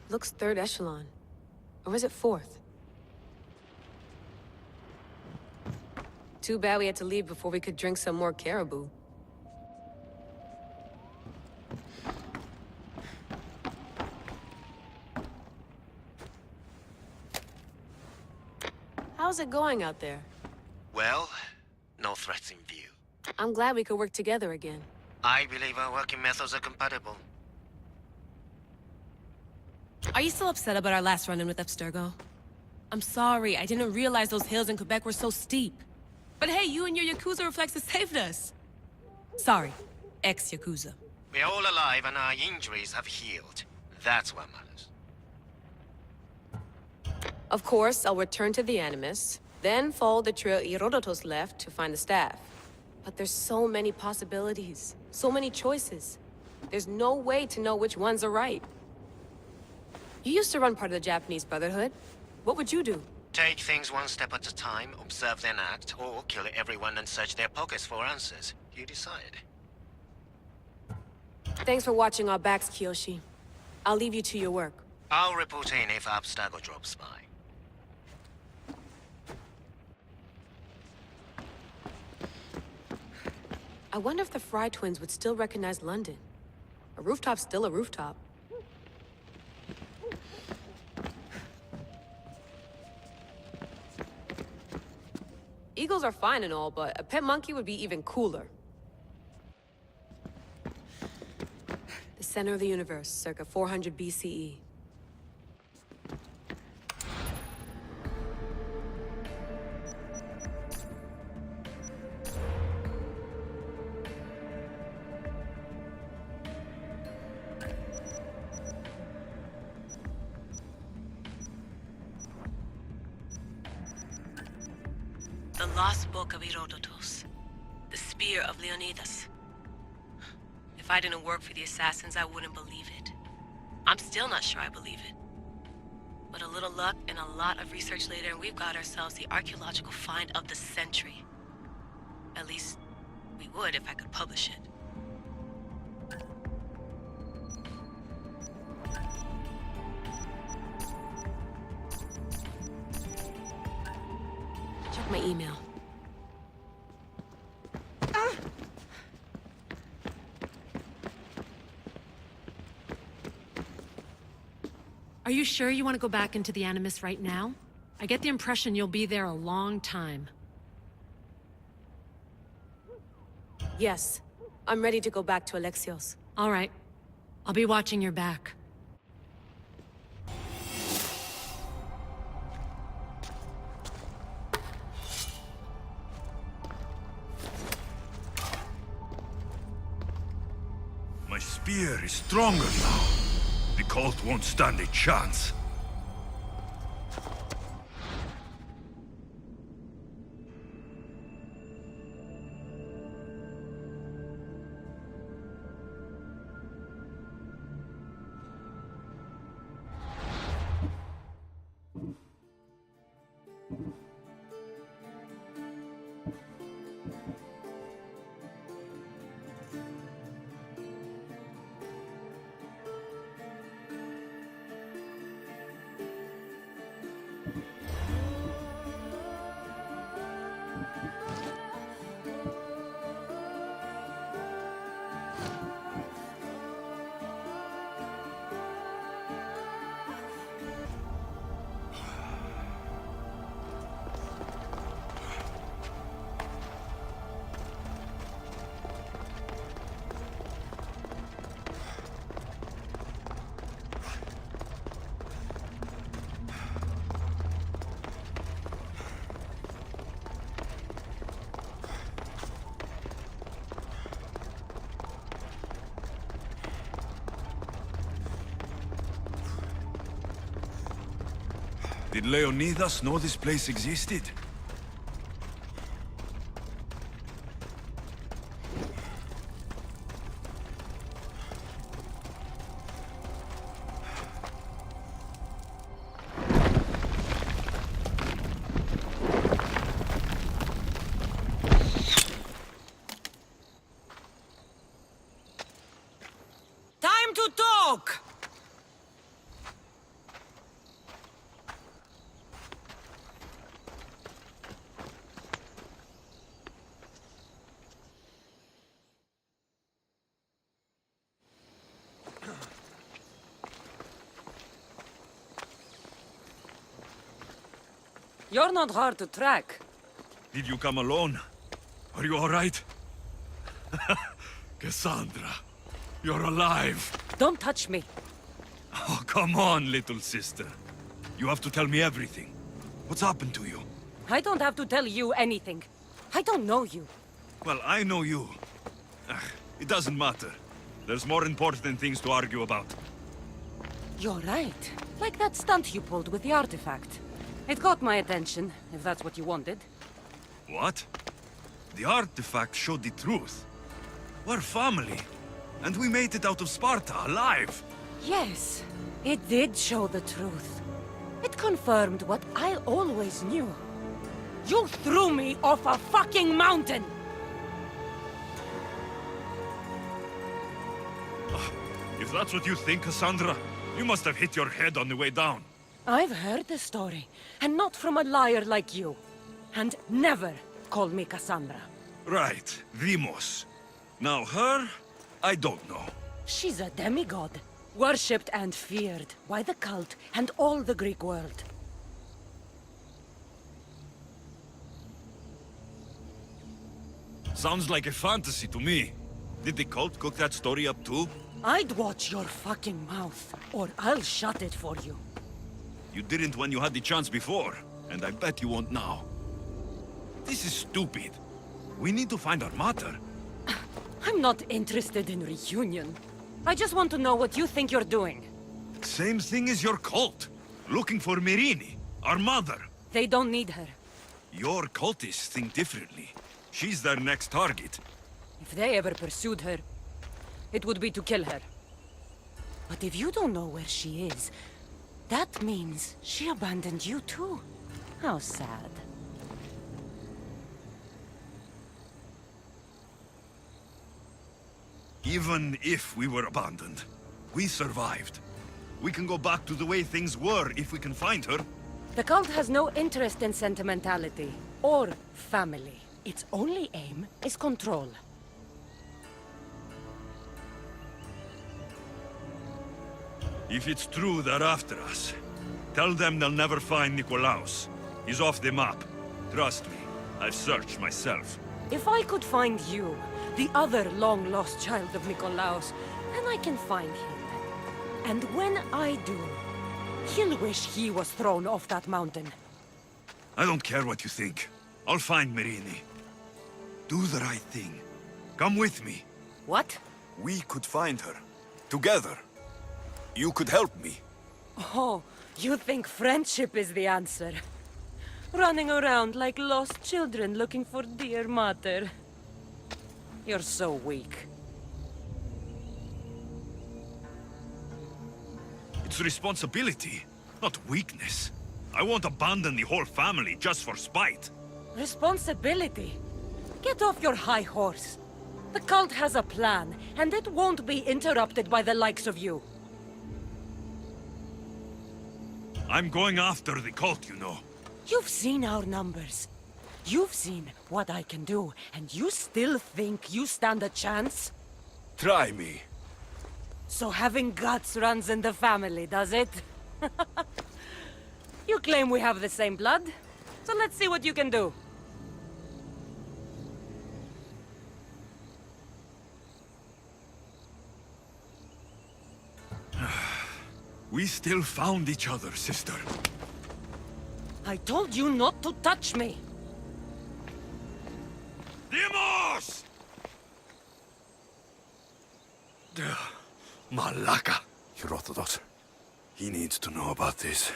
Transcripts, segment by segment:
Looks third echelon. Or is it fourth? Too bad we had to leave before we could drink some more caribou. How's it going out there? Well, no threats in view. I'm glad we could work together again. I believe our working methods are compatible. Are you still upset about our last run-in with Abstergo? I'm sorry, I didn't realize those hills in Quebec were so steep. But hey, you and your Yakuza reflexes saved us. Sorry, ex-Yakuza. We're all alive and our injuries have healed. That's what matters. Of course, I'll return to the Animus, then follow the trail Herodotus left to find the staff. But there's so many possibilities, so many choices. There's no way to know which ones are right. You used to run part of the Japanese Brotherhood. What would you do? Take things one step at a time, observe then act, or kill everyone and search their pockets for answers. You decide. Thanks for watching our backs, Kiyoshi. I'll leave you to your work. I'll report in if Abstergo drops by. I wonder if the Fry twins would still recognize London. A rooftop's still a rooftop. Eagles are fine and all, but a pet monkey would be even cooler. The center of the universe, circa 400 BCE. The Lost Book of Herodotus. The Spear of Leonidas. If I didn't work for the assassins, I wouldn't believe it. I'm still not sure I believe it. But a little luck and a lot of research later, and we've got ourselves the archaeological find of the century. At least, we would if I could publish it. Check my email. Are you sure you want to go back into the Animus right now? I get the impression you'll be there a long time. Yes. I'm ready to go back to Alexios. All right. I'll be watching your back. My spear is stronger now. The cult won't stand a chance. Did Leonidas know this place existed? Time to talk! You're not hard to track. Did you come alone? Are you all right? Cassandra, you're alive. Don't touch me. Oh, come on, little sister. You have to tell me everything. What's happened to you? I don't have to tell you anything. I don't know you. Well, I know you. It doesn't matter. There's more important things to argue about. You're right. Like that stunt you pulled with the artifact. It caught my attention, if that's what you wanted. What? The artifact showed the truth. We're family. And we made it out of Sparta alive. Yes, it did show the truth. It confirmed what I always knew. You threw me off a fucking mountain! If that's what you think, Cassandra, you must have hit your head on the way down. I've heard the story, and not from a liar like you. And never call me Cassandra. Right, Demos. Now her, I don't know. She's a demigod, worshipped and feared by the cult and all the Greek world. Sounds like a fantasy to me. Did the cult cook that story up too? I'd watch your fucking mouth, or I'll shut it for you. You didn't when you had the chance before, and I bet you won't now. This is stupid. We need to find our mother. I'm not interested in reunion. I just want to know what you think you're doing. Same thing as your cult. Looking for Mirini, our mother. They don't need her. Your cultists think differently. She's their next target. If they ever pursued her, it would be to kill her. But if you don't know where she is, that means she abandoned you too. How sad. Even if we were abandoned, we survived. We can go back to the way things were if we can find her. The cult has no interest in sentimentality or family. Its only aim is control. If it's true they're after us, tell them they'll never find Nikolaos. He's off the map. Trust me, I've searched myself. If I could find you, the other long-lost child of Nikolaos, then I can find him. And when I do, he'll wish he was thrown off that mountain. I don't care what you think. I'll find Mirini. Do the right thing. Come with me. What? We could find her. Together. You could help me. Oh, you think friendship is the answer? Running around like lost children looking for dear mother. You're so weak. It's responsibility, not weakness. I won't abandon the whole family just for spite. Responsibility? Get off your high horse. The cult has a plan, and it won't be interrupted by the likes of you. I'm going after the cult, you know. You've seen our numbers. You've seen what I can do, and you still think you stand a chance? Try me. So having guts runs in the family, does it? You claim we have the same blood, so let's see what you can do. We still found each other, sister. I told you not to touch me! Demos! Malaka. Herodotus. He needs to know about this.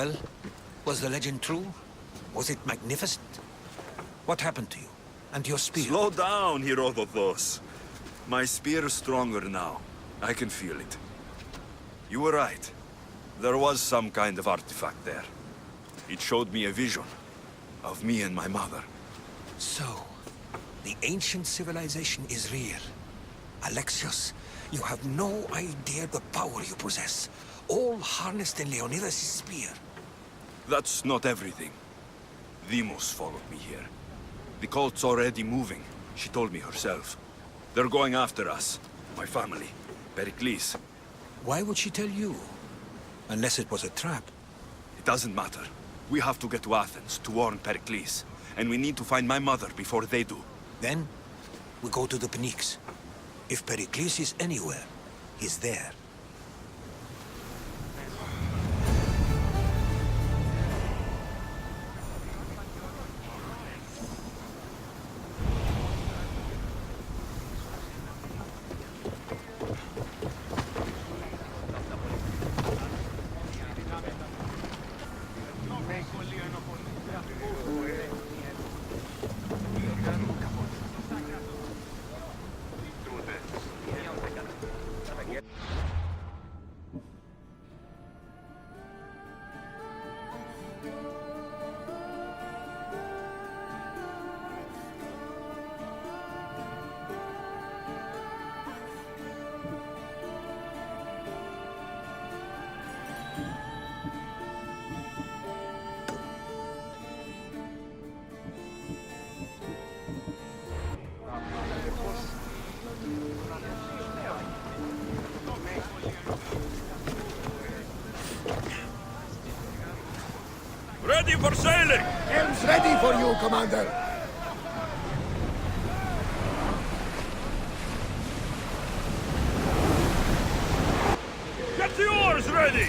Well, was the legend true? Was it magnificent? What happened to you? And your spear? Slow down, Herodotus. My spear's stronger now. I can feel it. You were right. There was some kind of artifact there. It showed me a vision of me and my mother. So, the ancient civilization is real. Alexios, you have no idea the power you possess. All harnessed in Leonidas' spear. That's not everything. Deimos followed me here. The cult's already moving. She told me herself. They're going after us. My family. Pericles. Why would she tell you? Unless it was a trap. It doesn't matter. We have to get to Athens to warn Pericles. And we need to find my mother before they do. Then, we go to the Pnyx. If Pericles is anywhere, he's there. Ready for sailing! Helm's ready for you, Commander! Get the oars ready!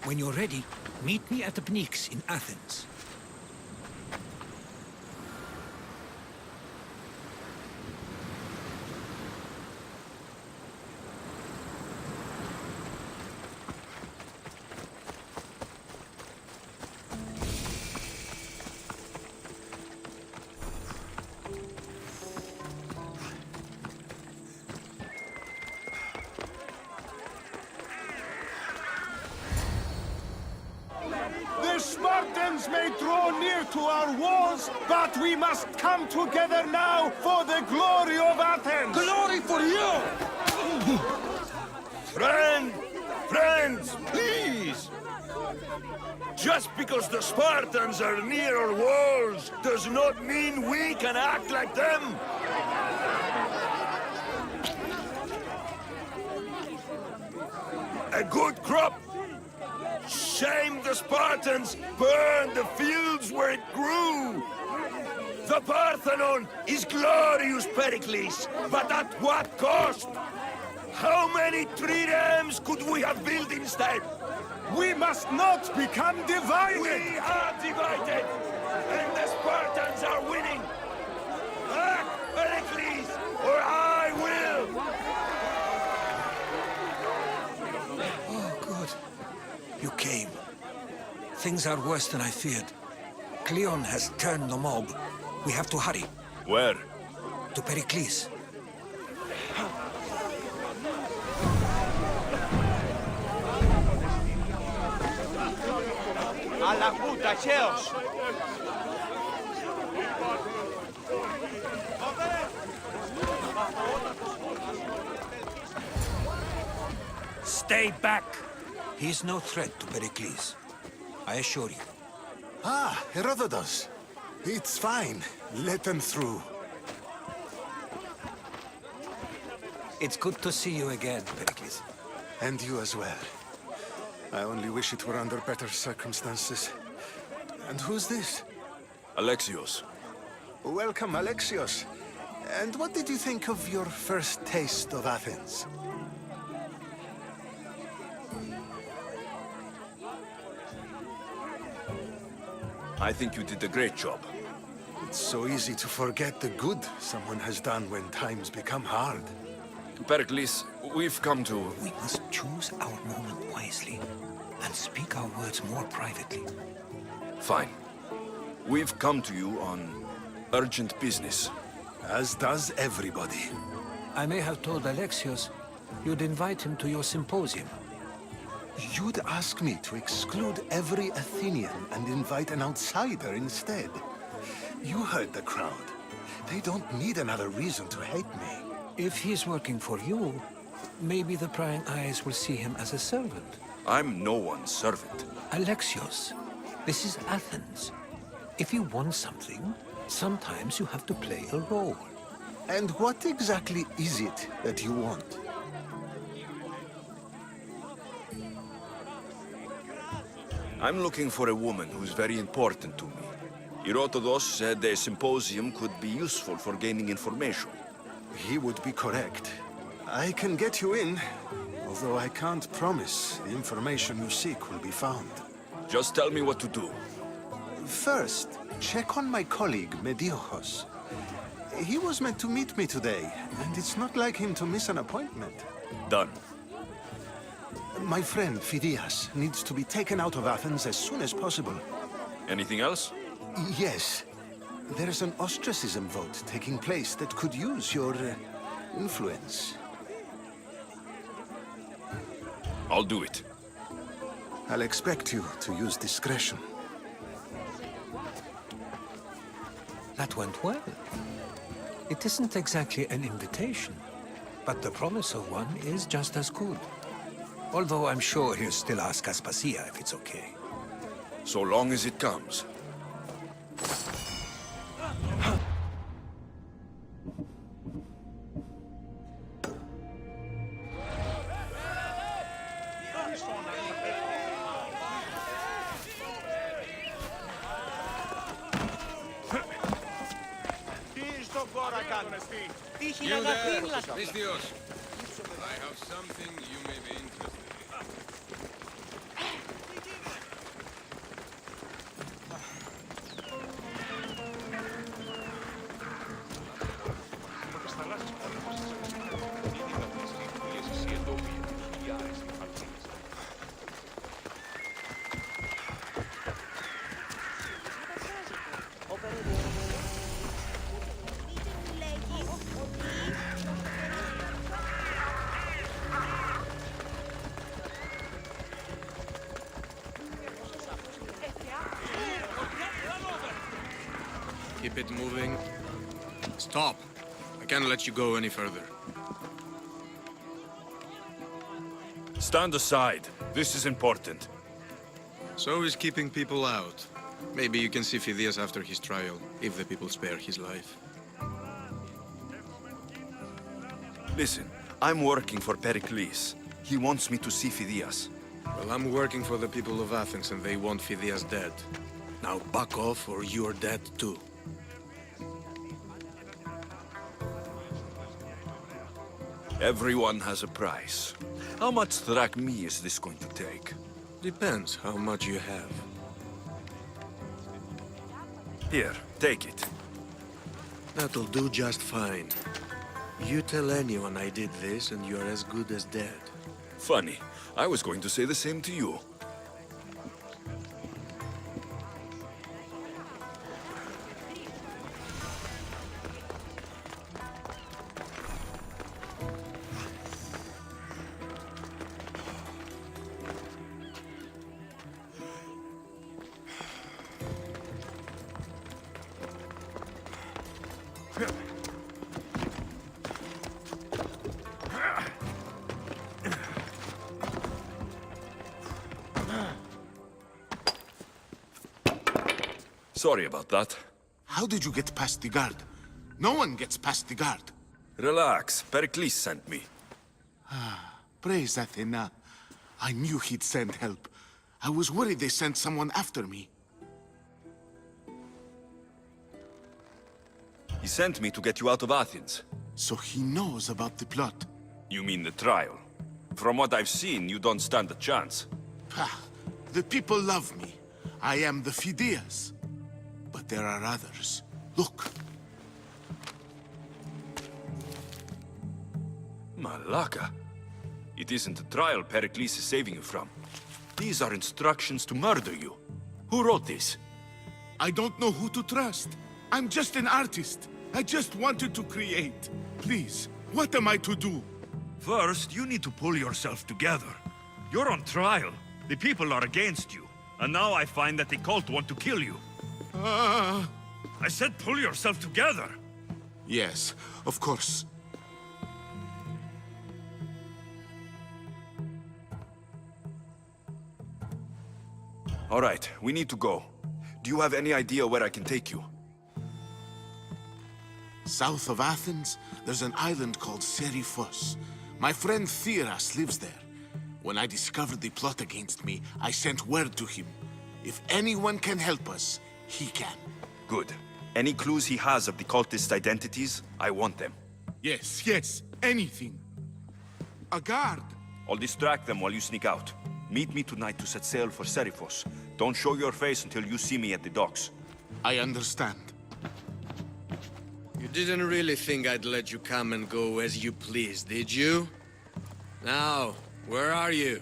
When you're ready, meet me at the Pnyx in Athens. The Spartans may draw near to our walls, but we must come together now for the glory of Athens! Glory for you! Friends, please! Just because the Spartans are near our walls does not mean we can act like them! A good crop! Shame the Spartans burned the fields where it grew! The Parthenon is glorious, Pericles, but at what cost? How many triremes could we have built instead? We must not become divided! We are divided, and the Spartans are winning! Act, Pericles, or I will! Oh, good. You came. Things are worse than I feared. Cleon has turned the mob. We have to hurry. Where? To Pericles. Αλλά κούτα, χέος! Stay back! He's no threat to Pericles. I assure you. Ah, Herodotus. It's fine. Let them through. It's good to see you again, Pericles. And you as well. I only wish it were under better circumstances. And who's this? Alexios. Welcome, Alexios. And what did you think of your first taste of Athens? I think you did a great job. It's so easy to forget the good someone has done when times become hard. Pericles, we've come to... We must choose our moment wisely and speak our words more privately. Fine. We've come to you on urgent business. As does everybody. I may have told Alexios you'd invite him to your symposium. You'd ask me to exclude every Athenian and invite an outsider instead. You heard the crowd. They don't need another reason to hate me. If he's working for you, maybe the prying eyes will see him as a servant. I'm no one's servant. Alexios, this is Athens. If you want something, sometimes you have to play a role. And what exactly is it that you want? I'm looking for a woman who's very important to me. Herodotus said a symposium could be useful for gaining information. He would be correct. I can get you in, although I can't promise the information you seek will be found. Just tell me what to do. First, check on my colleague, Mediochos. He was meant to meet me today, and it's not like him to miss an appointment. Done. My friend, Phidias, needs to be taken out of Athens as soon as possible. Anything else? Yes. There's an ostracism vote taking place that could use your influence. I'll do it. I'll expect you to use discretion. That went well. It isn't exactly an invitation, but the promise of one is just as good. Although I'm sure he'll still ask Aspasia if it's okay. So long as it comes. I have something you may be interested Keep it moving. Stop. I can't let you go any further. Stand aside. This is important. So is keeping people out. Maybe you can see Phidias after his trial, if the people spare his life. Listen, I'm working for Pericles. He wants me to see Phidias. Well, I'm working for the people of Athens and they want Phidias dead. Now back off or you're dead too. Everyone has a price. How much drachmae is this going to take? Depends how much you have. Here, take it. That'll do just fine. You tell anyone I did this and you're as good as dead. Funny. I was going to say the same to you. Sorry about that. How did you get past the guard? No one gets past the guard. Relax. Pericles sent me. Praise Athena. I knew he'd send help. I was worried they sent someone after me. He sent me to get you out of Athens. So he knows about the plot. You mean the trial? From what I've seen, you don't stand a chance. Pah, the people love me. I am the Phidias. But there are others. Look. My Laka. It isn't a trial Pericles is saving you from. These are instructions to murder you. Who wrote this? I don't know who to trust. I'm just an artist. I just wanted to create. Please, what am I to do? First, you need to pull yourself together. You're on trial. The people are against you. And now I find that the cult want to kill you. I said pull yourself together. Yes, of course. All right, we need to go. Do you have any idea where I can take you? South of Athens, there's an island called Serifos. My friend Theras lives there. When I discovered the plot against me, I sent word to him. If anyone can help us, he can. Good. Any clues he has of the cultists' identities, I want them. Yes, anything. A guard. I'll distract them while you sneak out. Meet me tonight to set sail for Serifos. Don't show your face until you see me at the docks. I understand. You didn't really think I'd let you come and go as you please, did you? Now, where are you?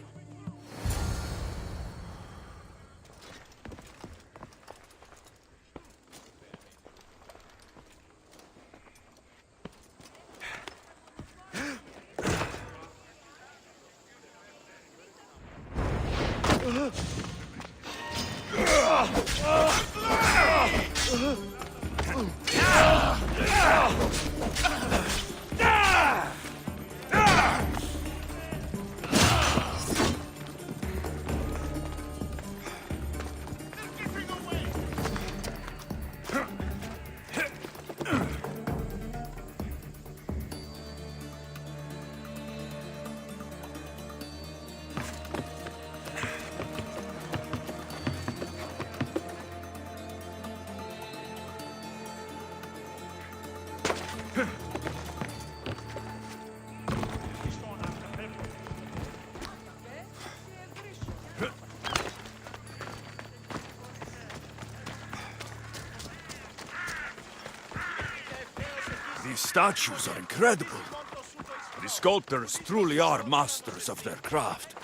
These statues are incredible. The sculptors truly are masters of their craft.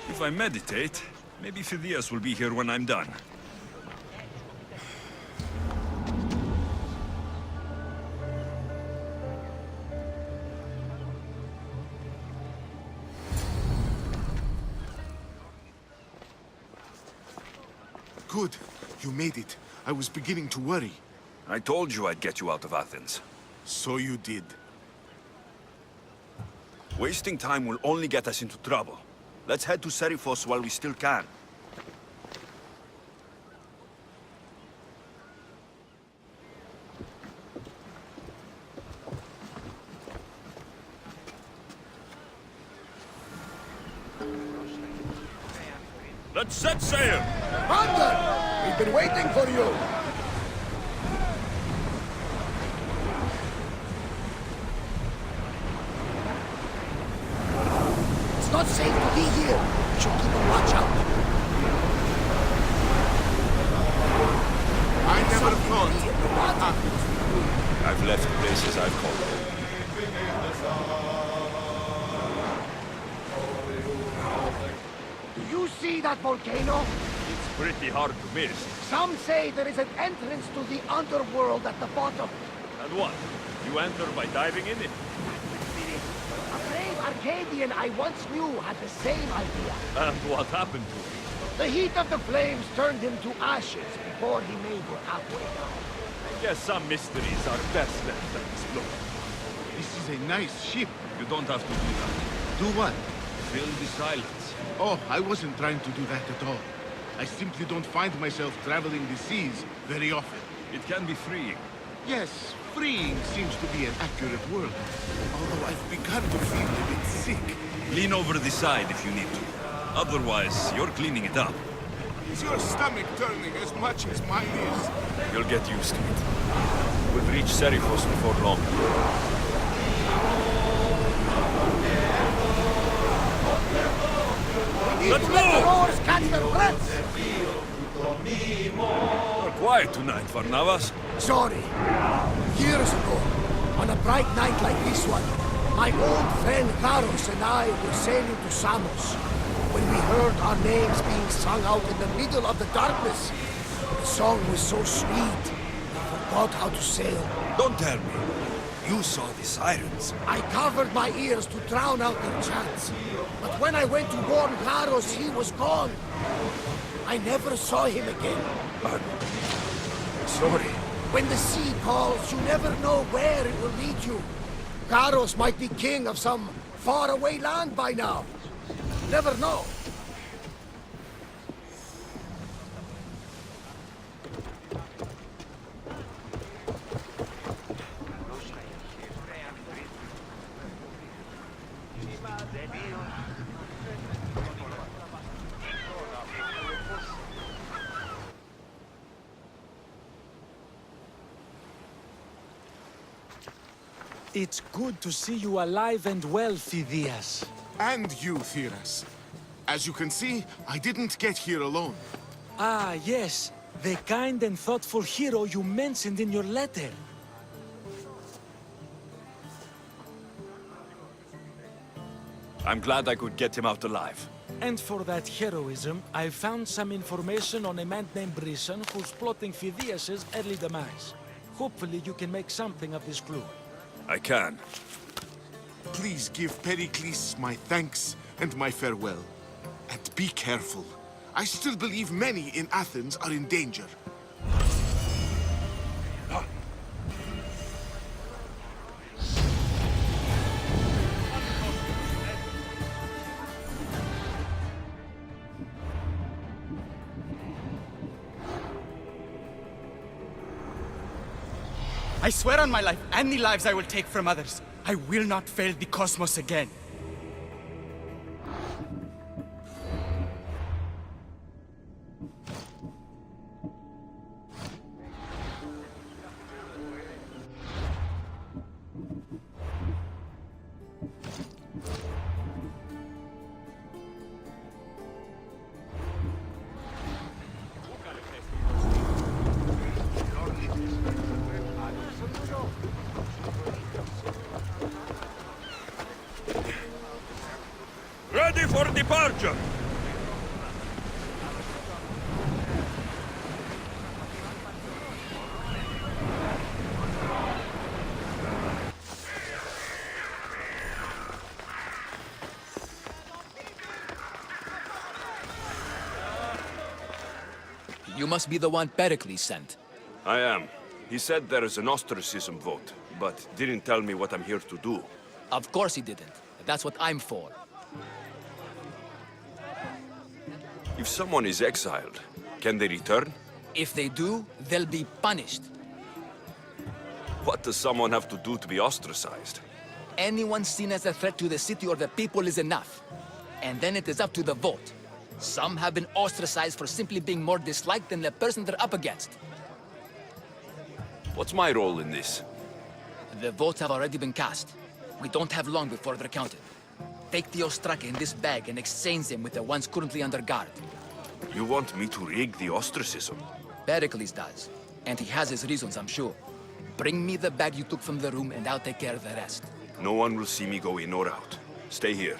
If I meditate, maybe Phidias will be here when I'm done. Good. You made it. I was beginning to worry. I told you I'd get you out of Athens. So you did. Wasting time will only get us into trouble. Let's head to Serifos while we still can. Let's set sail! Hunter! We've been waiting for you! It's not safe to be here. We should keep a watch out. I never thought. I've left places I've called. Do you see that volcano? It's pretty hard to miss. Some say there is an entrance to the underworld at the bottom. And what? You enter by diving in it? A brave Arcadian I once knew had the same idea. And what happened to him? The heat of the flames turned him to ashes before he made it halfway down. I guess some mysteries are best left unexplored. This is a nice ship. You don't have to do that. Do what? Fill the silence. Oh, I wasn't trying to do that at all. I simply don't find myself traveling the seas very often. It can be freeing. Yes, freeing seems to be an accurate word. Although I've begun to feel a bit sick. Lean over the side if you need to. Otherwise, you're cleaning it up. Is your stomach turning as much as mine is? You'll get used to it. We'll reach Serifos before long. Let's move! Catch their breaths! You're quiet tonight, Varnavas. Sorry. Years ago, on a bright night like this one, my old friend Garos and I were sailing to Samos. When we heard our names being sung out in the middle of the darkness, the song was so sweet, I forgot how to sail. Don't tell me. You saw the sirens. I covered my ears to drown out their chants. But when I went to warn Garos, he was gone. I never saw him again. Sorry. When the sea calls, you never know where it will lead you. Garos might be king of some faraway land by now. Never know. It's good to see you alive and well, Phidias. And you, Theras. As you can see, I didn't get here alone. Ah, yes. The kind and thoughtful hero you mentioned in your letter. I'm glad I could get him out alive. And for that heroism, I found some information on a man named Brisson who's plotting Phidias' early demise. Hopefully you can make something of this clue. I can. Please give Pericles my thanks and my farewell. And be careful. I still believe many in Athens are in danger. I swear on my life and the lives I will take from others, I will not fail the cosmos again. Ready for departure! You must be the one Pericles sent. I am. He said there is an ostracism vote, but didn't tell me what I'm here to do. Of course he didn't. That's what I'm for. If someone is exiled, can they return? If they do, they'll be punished. What does someone have to do to be ostracized? Anyone seen as a threat to the city or the people is enough. And then it is up to the vote. Some have been ostracized for simply being more disliked than the person they're up against. What's my role in this? The votes have already been cast. We don't have long before they're counted. Take the ostraka in this bag and exchange them with the ones currently under guard. You want me to rig the ostracism? Pericles does. And he has his reasons, I'm sure. Bring me the bag you took from the room and I'll take care of the rest. No one will see me go in or out. Stay here.